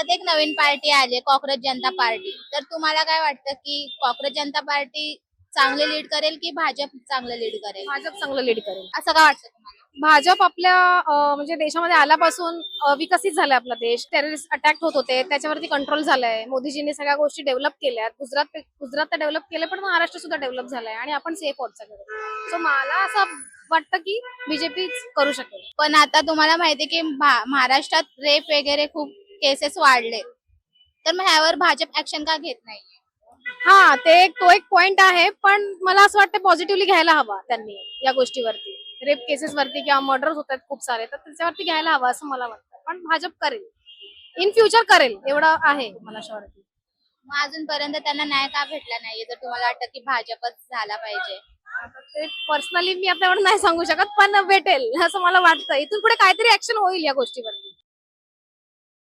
भारतात एक नवीन पार्टी आली कॉक्रोच जनता पार्टी. तर तुम्हाला काय वाटतं की कॉक्रोच जनता पार्टी चांगले लीड करेल की भाजप चांगलं लीड करेल? भाजप चांगलं लीड करेल. असं का वाटतं तुम्हाला? भाजप आपल्या म्हणजे देशामध्ये आल्यापासून विकसित झालाय आपला देश. टेररिस्ट अटॅक होत होते, त्याच्यावरती कंट्रोल झालाय. मोदीजींनी सगळ्या गोष्टी डेव्हलप केल्यात. गुजरात तर डेव्हलप केलं, पण महाराष्ट्र सुद्धा डेव्हलप झालाय आणि आपण सेफ आहोत सगळे. सो मला असं वाटतं की बीजेपी करू शकेल. पण आता तुम्हाला माहितीये की महाराष्ट्रात रेप वगैरे खूप केसेस वाढले. तर मग ह्यावर भाजप ऍक्शन का घेत नाही? हा, तो एक पॉइंट आहे, पण मला असं वाटतं पॉझिटिव्हली घ्यायला हवा त्यांनी या गोष्टीवरती. रेप केसेस वरती किंवा मर्डर होतात खूप सारे, तर त्याच्यावरती घ्यायला हवा असं मला वाटतं. पण भाजप करेल, इन फ्युचर करेल, एवढं आहे मला शुअरिटी. मग अजूनपर्यंत त्यांना न्याय का भेटला नाहीये? तर तुम्हाला वाटतं की भाजपच झाला पाहिजे? ते पर्सनली मी आता एवढं नाही सांगू शकत, पण भेटेल असं मला वाटतं. इथून पुढे काहीतरी ऍक्शन होईल या गोष्टीवरती.